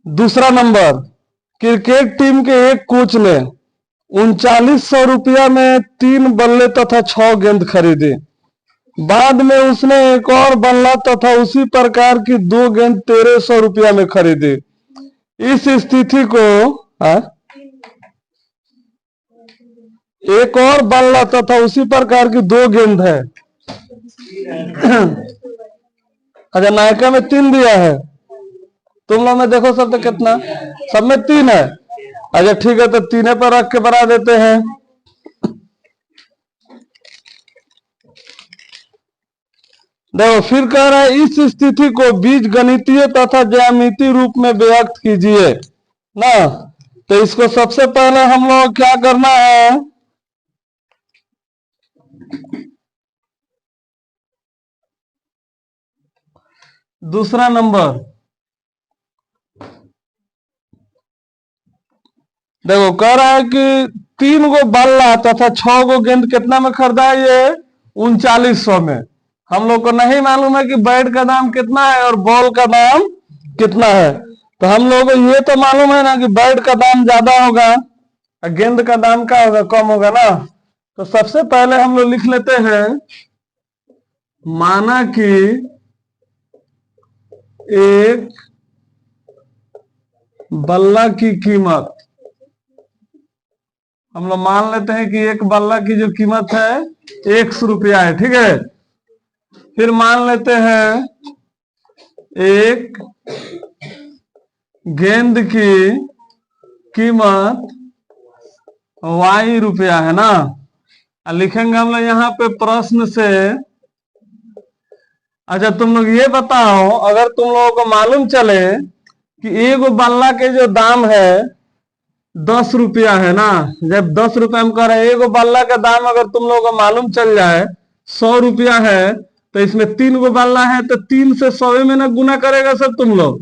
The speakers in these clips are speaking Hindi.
दूसरा नंबर, क्रिकेट टीम के एक कोच ने 3900 रुपया में 3 बल्ले तथा 6 गेंद खरीदे। बाद में उसने एक और बल्ला तथा उसी प्रकार की 2 गेंद 1300 रुपया में खरीदी। इस स्थिति को एक और बल्ला तथा उसी प्रकार की 2 गेंद है। अच्छा, नायका में 3 दिया है, तुम लोग में देखो सब तो कितना, सब में 3 है। अच्छा ठीक है, तो 3 पर रख के बना देते हैं। देखो फिर कह रहा है इस स्थिति को बीज गणितीय तथा ज्यामितीय रूप में व्यक्त कीजिए ना। तो इसको सबसे पहले हम लोग क्या करना है, दूसरा नंबर देखो कह रहा है कि 3 गो बल्ला तथा 6 गो गेंद कितना में खरीदा है, ये 3900 में। हम लोग को नहीं मालूम है कि बैट का दाम कितना है और बॉल का दाम कितना है। तो हम लोग को ये तो मालूम है ना कि बैट का दाम ज्यादा होगा और गेंद का दाम क्या होगा, कम होगा ना। तो सबसे पहले हम लोग लिख लेते हैं, माना कि एक बल्ला की कीमत, हम लोग मान लेते हैं कि एक बल्ला की जो कीमत है 100 रुपया है, ठीक है। फिर मान लेते हैं एक गेंद की कीमत y रुपया है ना। लिखेंगे हम लोग यहाँ पे प्रश्न से। अच्छा तुम लोग ये बताओ, अगर तुम लोगों को मालूम चले कि एक बल्ला के जो दाम है 10 रुपया है ना, जब 10 रुपया में कह रहे हैं, एक बल्ला का दाम अगर तुम लोगों को मालूम चल जाए 100 रुपया है, तो इसमें 3 गो बल्ला है, तो 3 से 100 में ना गुना करेगा सब तुम लोग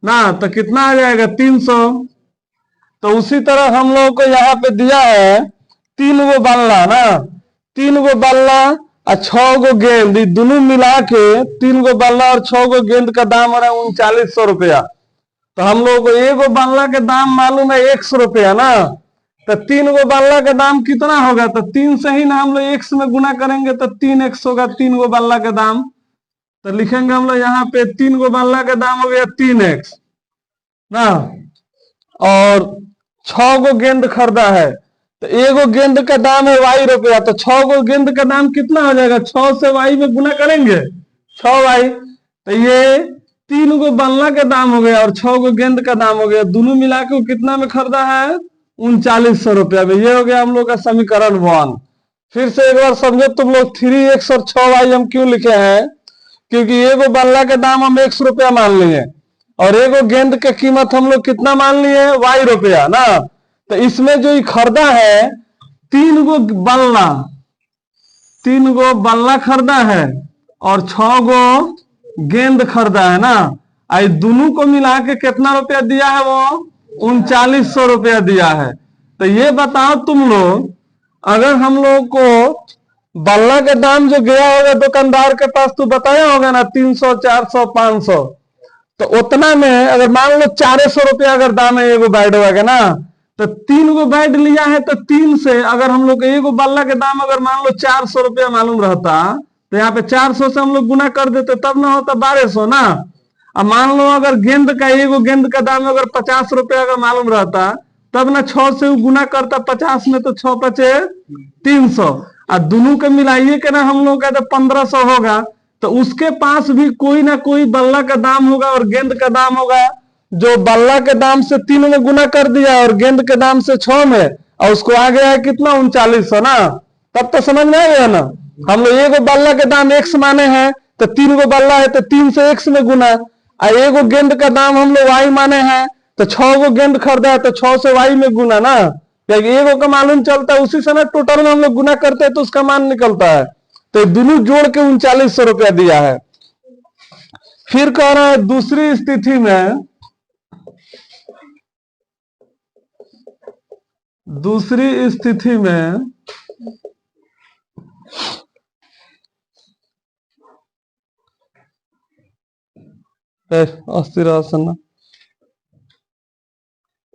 ना, तो कितना आ जाएगा 300। तो उसी तरह हम लोग को यहाँ पे दिया है 3 गो बल्ला ना, 3 गो बल्ला और 6 गो गेंद, दोनों मिला के 3 गो बल्ला और 6 गो गेंद का दाम हो रहा है 3900 रुपया। तो हम लोग को एक गो बल्ला के दाम मालूम है 100 रुपया ना, तो 3 गो बल्ला का दाम कितना होगा, तो 3 से ही ना हम लोग 1 में गुना करेंगे तो 3x होगा 3 गो बल्ला का दाम। तो लिखेंगे हम लोग यहाँ पे 3 गो बल्ला का दाम हो गया 3x ना, और 6 गो गेंद खरीदा है, तो एगो गेंद का दाम है y रुपया, तो 6 गो गेंद का दाम कितना हो जाएगा, 6 से y में गुना करेंगे 6y। तो ये 3 गो बल्ला का दाम हो गया और 6 गो गेंद का दाम हो गया, दोनों मिला के कितना में खरीदा है 3900 रुपया में। ये हो गया हम लोग का समीकरण 1। फिर से एक बार समझो तुम लोग, 3x और 6y हम क्यों लिखे हैं, क्योंकि एगो बल्ला का दाम हम 100 रुपया मान लिए और एगो गेंद की कीमत हम लोग कितना मान लिए y रुपया ना। तो इसमें जो खरीदा है 3 गो बल्ला, 3 गो बल्ला खरीदा है और 6 गो गेंद खरीदा है ना, आई दोनों को मिला के कितना रुपया दिया है, वो 3900 रुपया दिया है। तो ये बताओ तुम लोग, अगर हम लोग को बल्ला का दाम जो गया होगा दुकानदार के पास, तो बताया होगा ना 300 400 500, तो उतना में अगर मान लो 400 रुपया अगर दाम है एगो बैट होगा ना, तो 3 गो बैट लिया है, तो 3 से अगर हम लोग एगो बल्ला के दाम अगर मान लो 400 रुपया मालूम रहता, तो यहाँ पे 400 से हम लोग गुना कर देते, तब ना होता 1200 ना। अब मान लो अगर गेंद का एगो गेंद का दाम अगर 50 रुपया अगर मालूम रहता, तब ना 6 से गुना करता 50 में, तो 6 पचे 300, और दोनों के मिलाइए के ना हम लोग का तो 1500 होगा। तो उसके पास भी कोई ना कोई बल्ला का दाम होगा और गेंद का दाम होगा, जो बल्ला के दाम से 3 में गुना कर दिया और गेंद के दाम से 6 में, और उसको आ गया है कितना 3900 ना। तब तो समझ में आ गया ना, हम लोग एगो बल्ला के दाम x माने हैं, तो 3 गो बल्ला है तो 3 से x में गुना, और एगो गेंद का दाम हम लोग y माने हैं, तो 6 गो गेंद खरीदा है तो 6 से y में गुना ना, क्योंकि एगो का मालूम चलता है, उसी से ना टोटल में हम लोग गुना करते हैं तो उसका मान निकलता है। तो दोनों जोड़ के 3900 रुपया दिया है। फिर कह रहा है दूसरी स्थिति में, दूसरी स्थिति में अस्थिर आसन,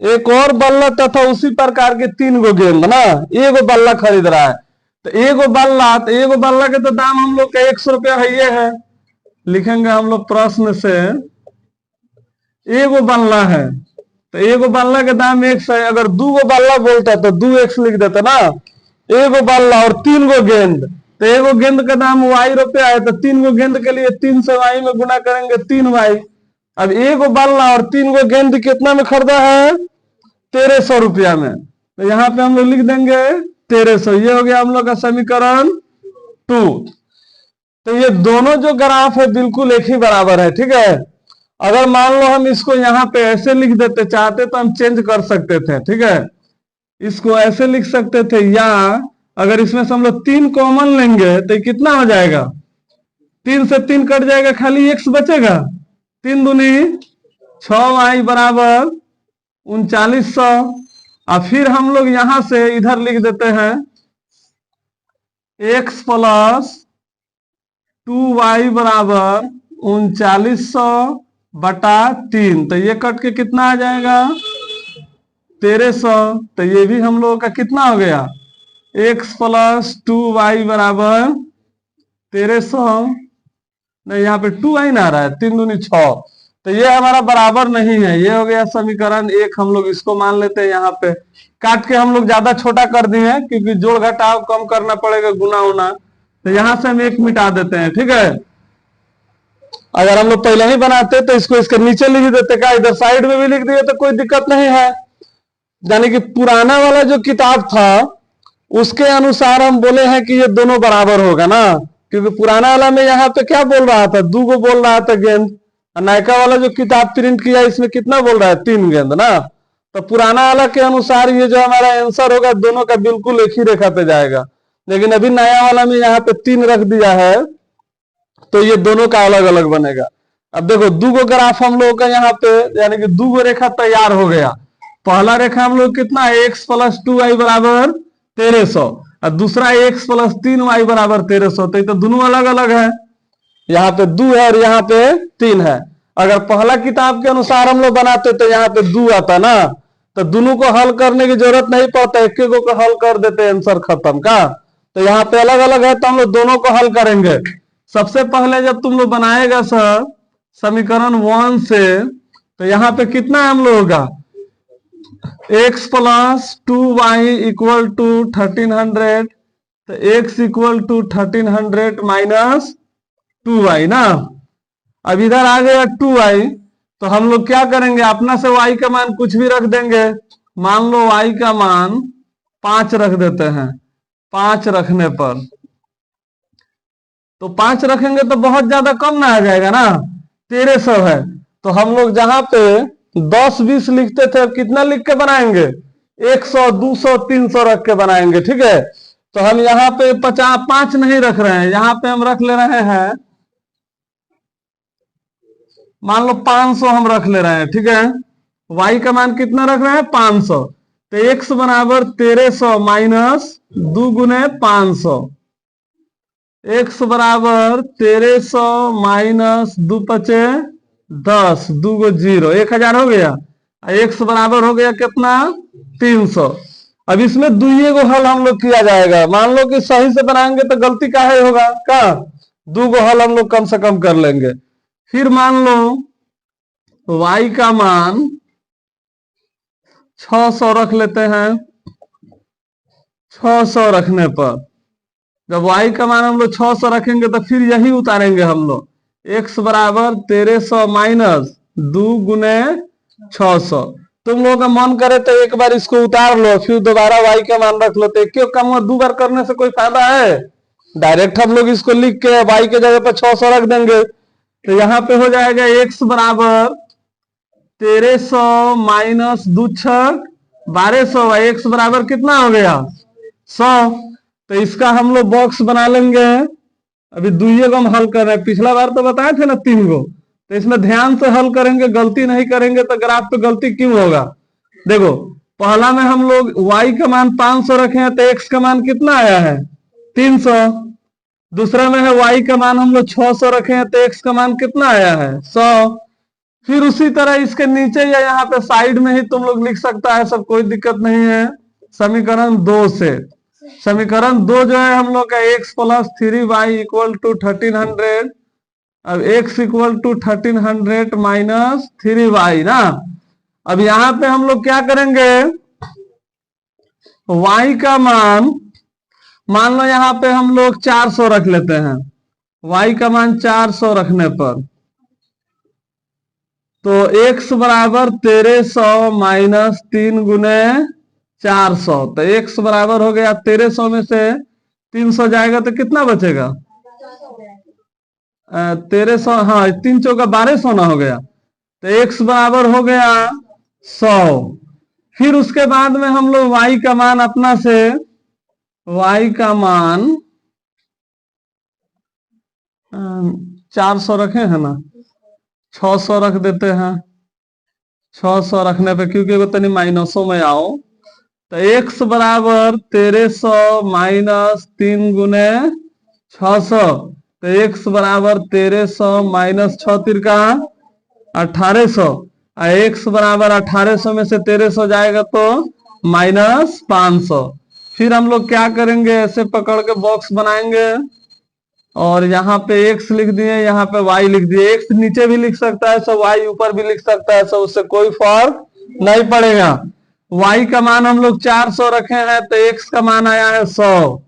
एक और बल्ला तथा उसी प्रकार के 3 गो गेंद ना, एगो बल्ला खरीद रहा है। तो एगो बल्ला के तो दाम हम लोग का 100 रुपया है, ये है। लिखेंगे हम लोग प्रश्न से, एगो बल्ला है तो एगो बल्ला के दाम 100 है। अगर 2 गो बल्ला बोलता तो 2x लिख देता ना। एगो बल्ला और 3 गो गेंद, तो एगो गेंद का दाम y रुपया है, तो 3 गो गेंद के लिए 3 से y में गुना करेंगे 3y। अब एगो बल्ला और 3 गो गेंद कितना में खरीदा है? 1300 रुपया में। तो यहाँ पे हम लोग लिख देंगे 1300। ये हो गया हम लोग का समीकरण 2। तो ये दोनों जो ग्राफ है बिल्कुल एक ही बराबर है, ठीक है। अगर मान लो हम इसको यहाँ पे ऐसे लिख देते चाहते तो हम चेंज कर सकते थे, ठीक है। इसको ऐसे लिख सकते थे, या अगर इसमें से हम लोग 3 कॉमन लेंगे तो कितना हो जाएगा? 3 से 3 कट जाएगा, खाली x बचेगा। 3 दूनी 6y बराबर 3900। और फिर हम लोग यहां से इधर लिख देते हैं x प्लस 2y बराबर 3900 बटा 3। तो ये कट के कितना आ जाएगा? 1300। तो ये भी हम लोगों का कितना हो गया? x प्लस 2y बराबर 1300। नहीं, यहाँ पे 2y ना आ रहा है, 3 दूनी 6। तो ये हमारा बराबर नहीं है। ये हो गया समीकरण 1। हम लोग इसको मान लेते हैं। यहाँ पे काट के हम लोग ज्यादा छोटा कर दिए हैं, क्योंकि जोड़ घटाव कम करना पड़ेगा, गुना उना। तो यहां से हम 1 मिटा देते हैं, ठीक है। अगर हम लोग पहले ही बनाते तो इसको इसके नीचे लिख देते, का इधर साइड में भी लिख दिए तो कोई दिक्कत नहीं है। यानी कि पुराना वाला जो किताब था उसके अनुसार हम बोले हैं कि ये दोनों बराबर होगा ना, क्योंकि पुराना वाला में यहाँ पे क्या बोल रहा था? 2 गो बोल रहा था गेंद। नायका वाला जो किताब प्रिंट किया इसमें कितना बोल रहा है? 3 गेंद ना। तो पुराना वाला के अनुसार ये जो हमारा आंसर होगा दोनों का बिल्कुल एक ही रेखा पे जाएगा। लेकिन अभी नया वाला में यहाँ पे 3 रख दिया है, तो ये दोनों का अलग अलग बनेगा। अब देखो 2 गो ग्राफ हम लोगों का यहाँ पे, यानी कि 2 गो रेखा तैयार हो गया। पहला रेखा हम लोग कितना है? x प्लस 2y बराबर 1300, और दूसरा x प्लस 3y बराबर 1300। तो ये तो दोनों अलग अलग है। यहाँ पे 2 है और यहाँ पे 3 है। अगर पहला किताब के अनुसार हम लोग बनाते तो यहाँ पे 2 आता ना, तो दोनों को हल करने की जरूरत नहीं पड़ता, एक एक को हल कर देते, आंसर खत्म का। तो यहाँ पे अलग अलग है तो हम लोग दोनों को हल करेंगे। सबसे पहले जब तुम लोग बनाएगा सर समीकरण 1 से, तो यहाँ पे कितना है हम लोगों का? x plus 2y equal to 1300। तो x equal to 1300 minus 2y ना। अब इधर आ गया 2y, तो हम लोग क्या करेंगे? अपना से y का मान कुछ भी रख देंगे। मान लो y का मान 5 रख देते हैं। 5 रखने पर, तो 5 रखेंगे तो बहुत ज्यादा कम ना आ जाएगा ना, 1300 है। तो हम लोग जहां पे 10 20 लिखते थे, अब कितना लिख के बनाएंगे? 100 200 300 रख के बनाएंगे, ठीक है। तो हम यहाँ पे 5 नहीं रख रहे हैं, यहाँ पे हम रख ले रहे हैं, मान लो 500 हम रख ले रहे हैं, ठीक है। y का मान कितना रख रहे हैं? 500। तो x बराबर 1300 माइनस 2 गुने 500। x बराबर 1300 माइनस 2 पचे 10, 2 गो 0, 1000 हो गया। x बराबर हो गया कितना? 300। अब इसमें दुइये को हल हम लोग किया जाएगा। मान लो कि सही से बनाएंगे तो गलती काहे होगा का? 2 गो हल हम लोग कम से कम कर लेंगे। फिर मान लो y का मान 600 रख लेते हैं। 600 रखने पर, जब y का मान हम लोग 600 रखेंगे तो फिर यही उतारेंगे हम लोग। x बराबर 1300 माइनस 2 गुने 600। तुम लोगों का मन करे तो एक बार इसको उतार लो, फिर दोबारा y का मान रख लो। तो क्यों कम 2 बार करने से कोई फायदा है? डायरेक्ट हम लोग इसको लिख के y के जगह पर 600 रख देंगे। तो यहाँ पे हो जाएगा x बराबर 1300 माइनस 2 6 1200। x बराबर कितना हो गया? 100। तो इसका हम लोग बॉक्स बना लेंगे। अभी दुइये को हम हल कर रहे हैं, पिछला बार तो बताए थे ना 3 गो। तो इसमें ध्यान से हल करेंगे, गलती नहीं करेंगे तो ग्राफ पे गलती क्यों होगा? देखो पहला में हम लोग y का मान 500 रखे हैं, तो x का मान कितना आया है? 300। दूसरा में है y का मान हम लोग 600 रखे हैं, तो x का मान कितना आया है? 100। फिर उसी तरह इसके नीचे या यहाँ पे साइड में ही तुम लोग लिख सकता है, सब कोई दिक्कत नहीं है। समीकरण 2 से, समीकरण 2 जो है हम लोग का x plus 3y equal to 1300। अब x equal to 1300 minus 3y ना। अब यहाँ पे हम लोग क्या करेंगे, y का मान लो यहाँ पे हम लोग 400 रख लेते हैं। y का मान 400 रखने पर तो x बराबर 1300 माइनस 3 गुने 400, तो x बराबर हो गया 1300 में से 300 जाएगा तो कितना बचेगा, 1300, हाँ 3 चौका 1200 ना हो गया, तो x बराबर हो गया 100। फिर उसके बाद में हम लोग y का मान अपना से, y का मान 400 रखे हैं ना, 600 रख देते हैं। 600 रखने पे क्योंकि वो तनी माइनसों में आओ, तो x बराबर 1300 माइनस 3 गुने 600, तो x बराबर 1300 माइनस 6 तिरका 1800, और x बराबर 1800 में से 1300 जाएगा तो माइनस 500। फिर हम लोग क्या करेंगे, ऐसे पकड़ के बॉक्स बनाएंगे और यहाँ पे x लिख दिए, यहाँ पे y लिख दिए। x नीचे भी लिख सकता है सब, y ऊपर भी लिख सकता है सब, उससे कोई फर्क नहीं पड़ेगा। y का मान हम लोग 400 रखे हैं तो x का मान आया है 100।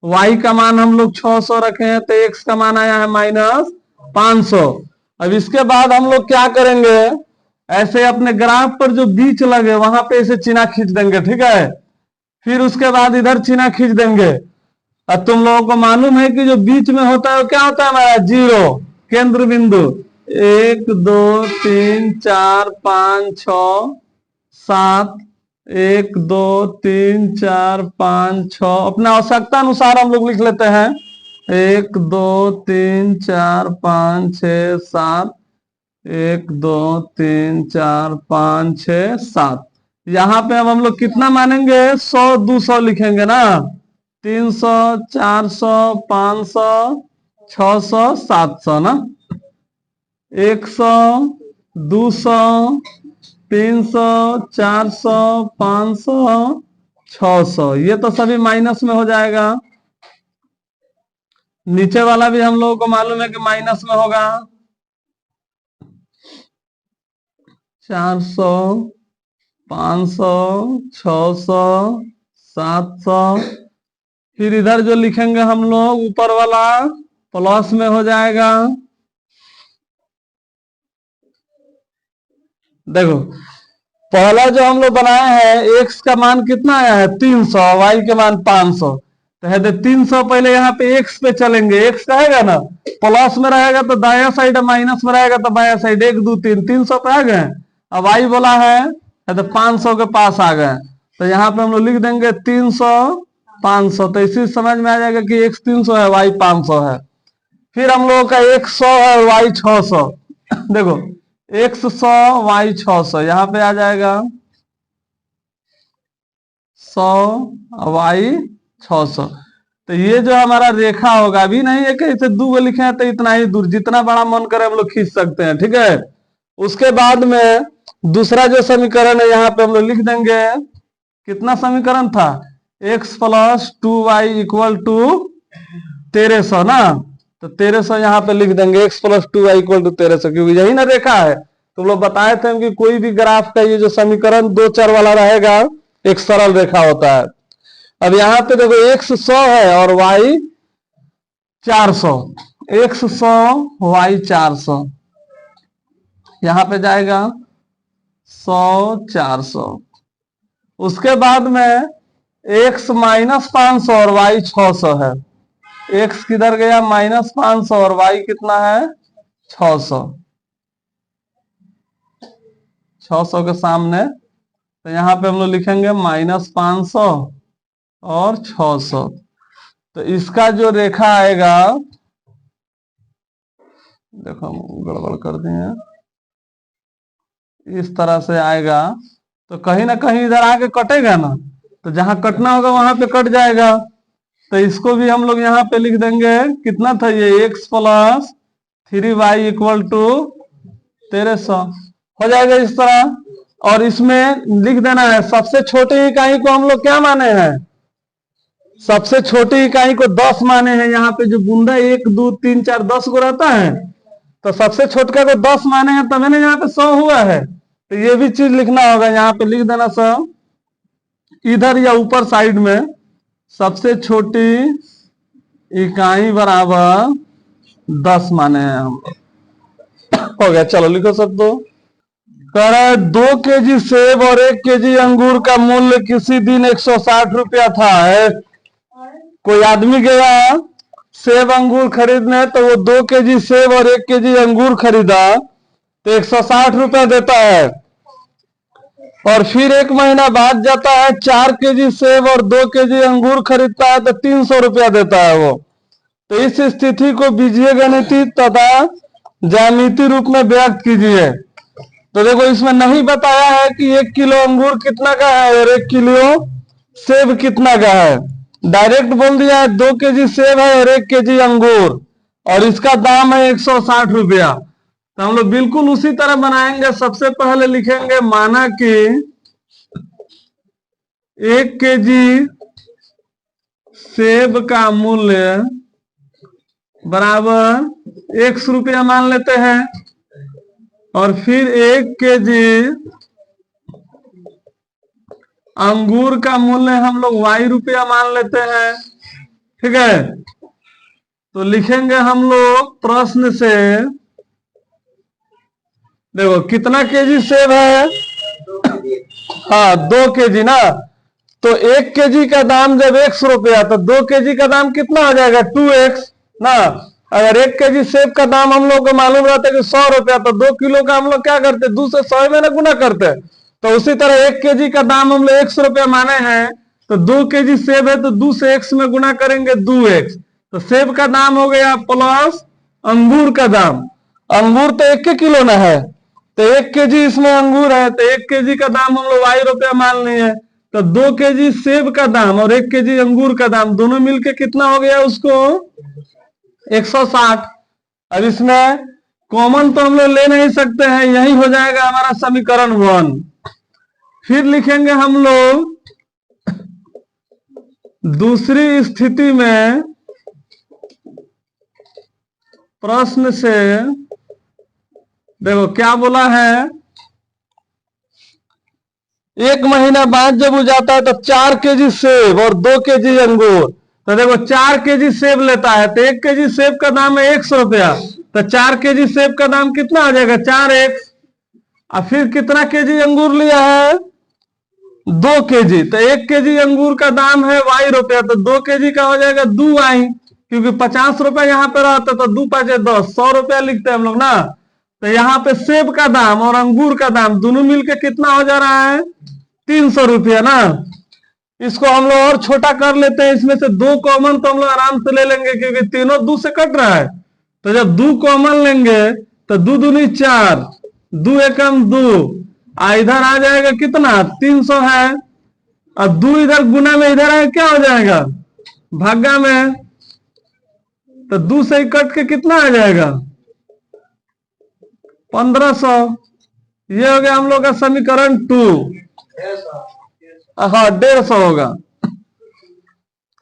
y का मान हम लोग 600 रखे हैं तो x का मान आया है माइनस 500। अब इसके बाद हम लोग क्या करेंगे, ऐसे अपने ग्राफ पर जो बीच लगे वहां पे ऐसे चिन्ह खींच देंगे, ठीक है। फिर उसके बाद इधर चिन्ह खींच देंगे। अब तुम लोगों को मालूम है कि जो बीच में होता है वो क्या होता है हमारा, जीरो, केंद्र बिंदु। 1 2 3 4 5 6 7, 1 2 3 4 5 6, अपना आवश्यकता अनुसार हम लोग लिख लेते हैं। 1 2 3 4 5 6 7, 1 2 3 4 5 6 7। यहाँ पे अब हम लोग कितना मानेंगे, 100 200 लिखेंगे ना, 300 400 500 600 700 ना, 100 200 300 400 500 600, ये तो सभी माइनस में हो जाएगा। नीचे वाला भी हम लोगों को मालूम है कि माइनस में होगा। 400 500 600 700, फिर इधर जो लिखेंगे हम लोग ऊपर वाला प्लस में हो जाएगा। देखो पहला जो हम लोग बनाए हैं, x का मान कितना आया है 300, y के मान 500, तो है 300 पहले यहाँ पे x पे चलेंगे, x रहेगा ना, प्लस में रहेगा तो दाया साइड, माइनस में रहेगा तो बाया साइड, 1 2 3 300 पे आ गए। अब y बोला है तो 500 के पास आ गए, तो यहाँ पे हम लोग लिख देंगे 300 500, तो इसी समझ में आ जाएगा कि x 300 है, y 500 है। फिर हम लोगों का x 100 है और y 600। देखो x 100 y 600, यहाँ पे आ जाएगा 100 y 600। तो ये जो हमारा रेखा होगा, अभी नहीं है कि इसे 2 लिखे हैं तो इतना ही दूर, जितना बड़ा मन करे हम लोग खींच सकते हैं, ठीक है। उसके बाद में दूसरा जो समीकरण है यहाँ पे हम लोग लिख देंगे, कितना समीकरण था, x plus 2y equal to 1300 ना, तो 1300 यहाँ पे लिख देंगे, x plus 2y equal to 1300, क्योंकि यही ना रेखा है। तुम लोग बताए थे कि कोई भी ग्राफ का ये जो समीकरण 2 चर वाला रहेगा एक सरल रेखा होता है। अब यहाँ पे देखो x 100 है और y 400, x 100 y 400, यहाँ पे जाएगा 100 400। उसके बाद में x माइनस 500 और y 600 है, x किधर गया माइनस 500 और y कितना है 600, 600 के सामने, तो यहाँ पे हम लोग लिखेंगे माइनस 500 और 600। तो इसका जो रेखा आएगा, देखो हम गड़बड़ कर दिए, इस तरह से आएगा, तो कहीं ना कहीं इधर आके कटेगा ना, तो जहां कटना होगा वहां पे कट जाएगा। तो इसको भी हम लोग यहाँ पे लिख देंगे, कितना था ये, x plus 3y equal to 1300 हो जाएगा इस तरह। और इसमें लिख देना है सबसे छोटी इकाई को हम लोग क्या माने हैं, सबसे छोटी इकाई को 10 माने हैं। यहाँ पे जो बूंदा 1 2 3 4 10 को रहता है, तो सबसे छोटका को 10 माने हैं, तो मैंने यहाँ पे 100 हुआ है। तो ये भी चीज लिखना होगा, यहाँ पे लिख देना 100 इधर या ऊपर साइड में, सबसे छोटी इकाई बराबर 10 माने हैं हम लोग। हो गया, चलो लिखो सब। तो कह रहा है 2 केजी सेब और 1 केजी अंगूर का मूल्य किसी दिन 160 रुपया था। है कोई आदमी गया सेब अंगूर खरीदने, तो वो 2 केजी सेब और 1 केजी अंगूर खरीदा, तो 160 रुपया देता है। और फिर 1 महीना बाद जाता है 4 केजी सेब और 2 केजी अंगूर खरीदता है, तो 300 रुपया देता है वो। तो इस स्थिति को बीजीयगणितीय तथा ज्यामितीय रूप में व्यक्त कीजिए। तो देखो इसमें नहीं बताया है कि 1 किलो अंगूर कितना का है और 1 किलो सेब कितना का है। डायरेक्ट बोल दिया है 2 केजी सेब है और 1 केजी अंगूर, और इसका दाम है 160 रुपया। तो हम लोग बिल्कुल उसी तरह बनाएंगे। सबसे पहले लिखेंगे माना कि 1 केजी सेब का मूल्य बराबर 100 रुपया मान लेते हैं, और फिर 1 केजी अंगूर का मूल्य हम लोग y रुपया मान लेते हैं। ठीक है, तो लिखेंगे हम लोग प्रश्न से, देखो कितना केजी सेब है, हाँ 2 केजी ना, तो 1 केजी का दाम जब 100 रुपया, तो 2 केजी का दाम कितना हो जाएगा 2x ना। अगर 1 केजी सेब का दाम हम लोग को मालूम रहता है कि 100 रुपया, तो 2 किलो का हम लोग क्या करते, 2 से 100 में ना गुना करते। तो उसी तरह 1 केजी का दाम हम लोग 100 रुपया माने हैं, तो 2 केजी सेब है तो 2 से x में गुना करेंगे 2x, तो सेब का दाम हो गया प्लस अंगूर का दाम। अंगूर तो 1 किलो ना है, तो 1 केजी इसमें अंगूर है, तो 1 केजी का दाम हम लोग y रुपया मान लिए। तो 2 केजी सेब का दाम और 1 केजी अंगूर का दाम दोनों मिलके कितना हो गया उसको 160। अब इसमें कॉमन तो हम लोग ले नहीं सकते हैं, यही हो जाएगा हमारा समीकरण 1। फिर लिखेंगे हम लोग दूसरी स्थिति में प्रश्न से, देखो क्या बोला है, 1 महीना बाद जब हो जाता है तो 4 केजी सेब और 2 केजी अंगूर। तो देखो 4 केजी सेब लेता है, तो 1 केजी सेब का दाम है 100 रुपया, तो 4 केजी सेब का दाम कितना आ जाएगा 4x। और फिर कितना केजी अंगूर लिया है 2 केजी, तो 1 केजी अंगूर का दाम है y रुपया, तो 2 केजी का हो जाएगा 2y, क्योंकि 50 रुपया यहाँ पे रहता, तो 2 5 10 100 रुपया लिखते हैं हम लोग ना। तो यहाँ पे सेब का दाम और अंगूर का दाम दोनों मिलके कितना हो जा रहा है 300 रुपया ना। इसको हम लोग और छोटा कर लेते हैं, इसमें से 2 कॉमन तो हम लोग आराम से ले लेंगे, क्योंकि तीनों 2 से कट रहा है। तो जब 2 कॉमन लेंगे तो 2 दूनी 4, 2 एकम 2, इधर आ जाएगा कितना 300 है। अब 2 इधर गुना में इधर आए क्या हो जाएगा भागा में, तो 2 से कट के कितना आ जाएगा 1500। ये हो गया हम लोग का समीकरण 2। हाँ 150 होगा।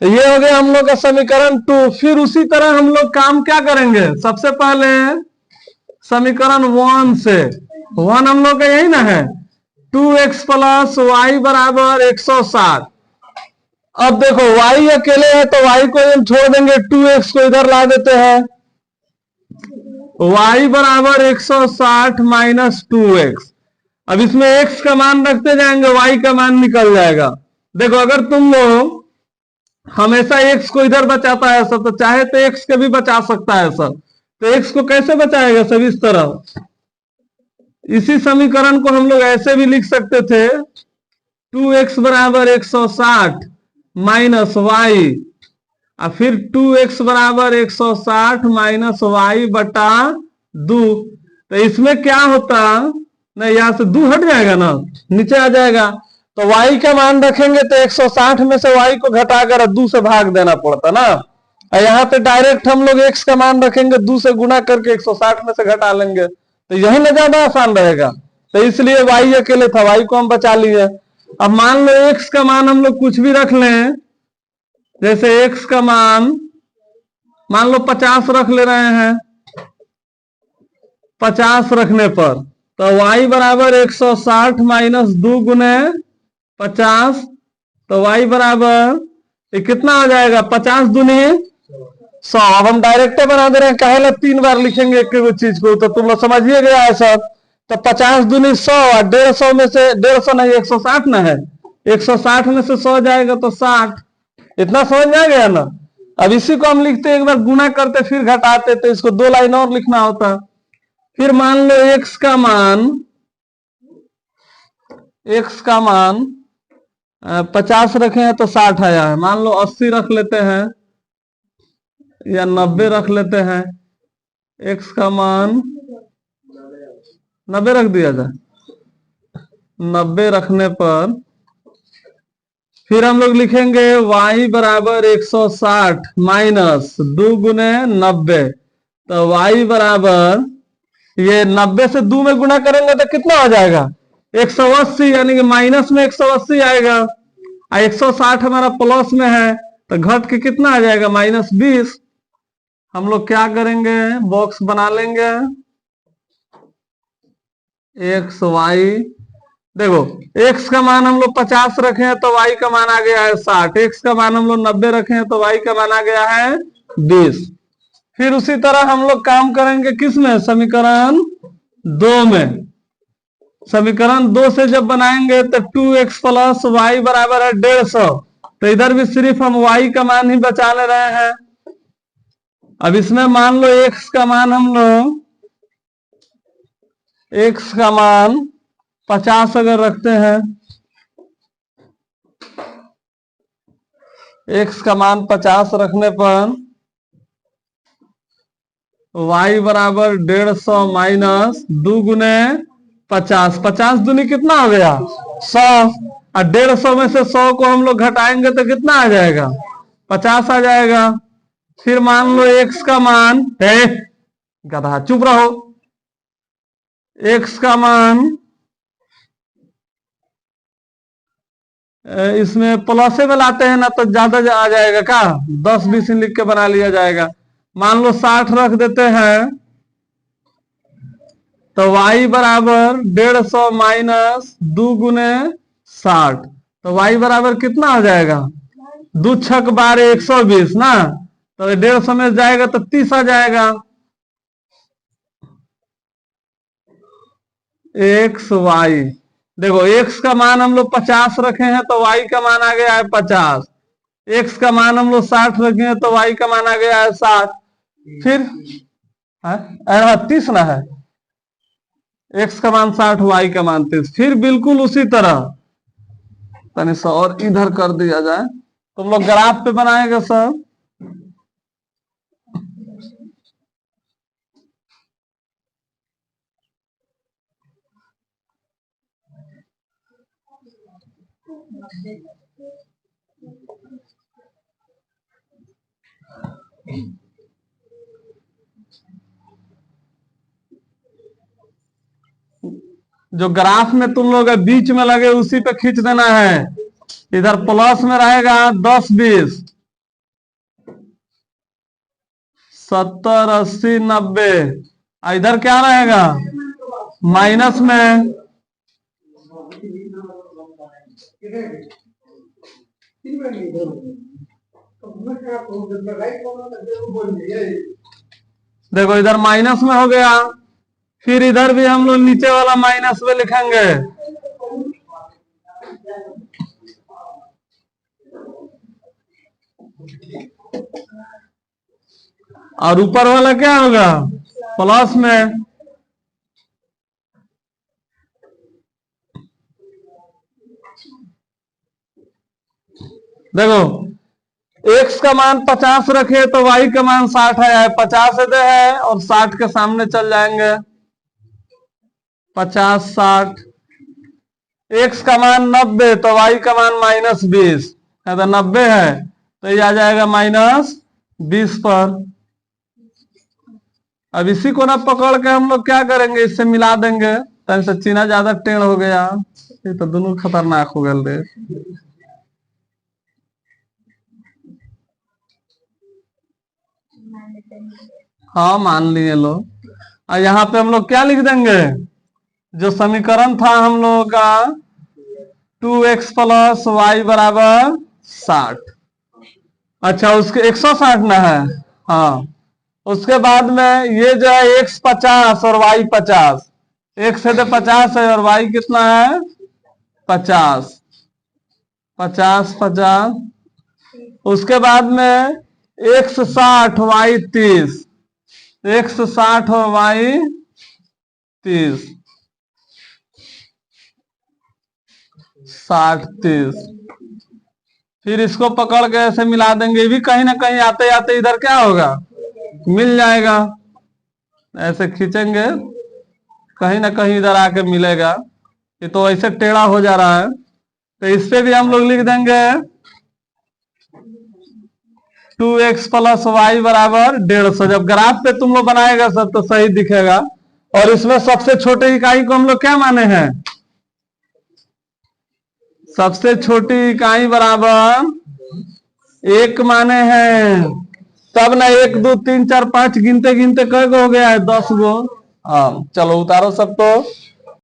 ये हो गया हम लोग का समीकरण 2। फिर उसी तरह हम लोग काम क्या करेंगे, सबसे पहले समीकरण 1 से, 1 हम लोग का यही ना है 2x प्लस वाई बराबर 160। अब देखो y अकेले है तो y को हम छोड़ देंगे, 2x को इधर ला देते हैं, y बराबर 160 माइनस 2x। अब इसमें x का मान रखते जाएंगे, y का मान निकल जाएगा। देखो अगर तुम लोग हमेशा x को इधर बचाता है सब, तो चाहे तो x के भी बचा सकता है सब। तो x को कैसे बचाएगा सब, इस तरह। इसी समीकरण को हम लोग ऐसे भी लिख सकते थे, 2x बराबर 160 माइनस वाई, और फिर 2x बराबर 160 माइनस वाई बटा 2। तो इसमें क्या होता, नहीं यहाँ से 2 हट जाएगा ना, नीचे आ जाएगा। तो y का मान रखेंगे तो 160 में से y को घटाकर 2 से भाग देना पड़ता ना। और यहाँ पे डायरेक्ट हम लोग x का मान रखेंगे, 2 से गुना करके 160 में से घटा लेंगे, तो यही ना ज्यादा आसान रहेगा। तो इसलिए y अकेले था, y को हम बचा लिए। अब मान लो x का मान हम लोग कुछ भी रख लें, जैसे x का मान मान लो 50 रख ले रहे हैं। 50 रखने पर तो y बराबर 160 माइनस 2 गुने 50, तो y बराबर ये कितना आ जाएगा, 50 दूनी 100। अब हम डायरेक्ट बना दे रहे हैं, काहे 3 बार लिखेंगे एक एक चीज को, तो तुम लोग समझिए गया है सब। तो 50 दूनी 100 और 150 में से 150 नहीं 160 ना है, 160 में से 100 जाएगा तो 60। इतना समझ में आ गया ना। अब इसी को हम लिखते एक बार गुना करते फिर घटाते, तो इसको 2 लाइन और लिखना होता। फिर मान लो x का मान 50 रखे हैं तो 60 आया है। मान लो 80 रख लेते हैं या 90 रख लेते हैं। x का मान 90 रख दिया जाए। 90 रखने पर फिर हम लोग लिखेंगे y बराबर 160 माइनस 2 गुने 90, तो y बराबर ये 90 से 2 में गुना करेंगे तो कितना हो जाएगा, 180, यानी कि माइनस में 180 आएगा। 160 हमारा प्लस में है तो घट के कितना आ जाएगा, -20। हम लोग क्या करेंगे, बॉक्स बना लेंगे। एक्स वाई, देखो x का मान हम लोग 50 रखे हैं तो y का मान आ गया है 60, x का मान हम लोग 90 रखे हैं तो y का मान आ गया है 20। फिर उसी तरह हम लोग काम करेंगे किसमें, समीकरण 2 में। समीकरण 2 से जब बनाएंगे तो 2x प्लस वाई बराबर है 150, तो इधर भी सिर्फ हम y का मान ही बचा ले रहे हैं। अब इसमें मान लो x का मान हम लोग x का मान 50 अगर रखते हैं, x का मान 50 रखने पर y बराबर 150 माइनस 2 गुने 50, 50 दूनी कितना हो गया 100, और 150 में से 100 को हम लोग घटाएंगे तो कितना आ जाएगा, 50 आ जाएगा। फिर मान लो x का मान है, गधा चुप रहो, x का मान इसमें प्लस में लाते हैं ना तो ज्यादा आ जाएगा, क्या 10-20 लिख के बना लिया जाएगा। मान लो 60 रख देते हैं तो y बराबर 150 माइनस 2 गुने 60, तो y बराबर कितना हो जाएगा, 2 छक 12 120 ना, तो 150 में जाएगा तो 30 आ जाएगा। एक्स वाई, देखो x का मान हम लोग 50 रखे हैं तो y का मान आ गया है 50, x का मान हम लोग 60 रखे हैं तो y का मान आ गया है 60। फिर 30 ना है, x का मान 60 y का मान 30। फिर बिल्कुल उसी तरह तनी सा और इधर कर दिया जाए, तुम लोग ग्राफ पे बनाएगा सर। जो ग्राफ में तुम लोग बीच में लगे उसी पे खींच देना है। इधर प्लस में रहेगा 10 20 70 80 90, इधर क्या रहेगा माइनस में। देखो इधर माइनस में हो गया, फिर इधर भी हम लोग नीचे वाला माइनस में लिखेंगे। और ऊपर वाला क्या होगा प्लस में। देखो x का मान 50 रखे तो y का मान 60 है, 50 दे है और 60 के सामने चल जाएंगे, 50 60। x का मान 90 तो y का मान -20 है, तो 90 है तो ये आ जाएगा -20 पर। अब इसी को ना पकड़ के हम लोग क्या करेंगे, इससे मिला देंगे, तन से चीना ज्यादा टेढ़ हो गया, ये तो दोनों खतरनाक हो गए रे। हाँ मान लिए लोग। और यहाँ पे हम लोग क्या लिख देंगे, जो समीकरण था हम लोगों का 2x प्लस वाई बराबर 60। अच्छा उसके 160 ना है, हाँ। उसके बाद में ये जो है x 50 और y 50, x है तो 50 है और y कितना है 50, 50 50। उसके बाद में x 60 y 30, x 60 और y 30, 60 30। फिर इसको पकड़ के ऐसे मिला देंगे, भी कहीं ना कहीं आते आते इधर क्या होगा, मिल जाएगा। ऐसे खींचेंगे कहीं ना कहीं इधर आके मिलेगा। ये तो ऐसे टेढ़ा हो जा रहा है, तो इस पे भी हम लोग लिख देंगे 2x प्लस वाई बराबर 150। जब ग्राफ पे तुम लोग बनाएगा सब तो सही दिखेगा। और इसमें सबसे छोटे इकाई को हम लोग क्या माने हैं, सबसे छोटी इकाई बराबर 1 माने हैं। तब ना 1 2 3 4 5 गिनते गिनते कई गो हो गया है, 10 गो। हाँ चलो उतारो सबको।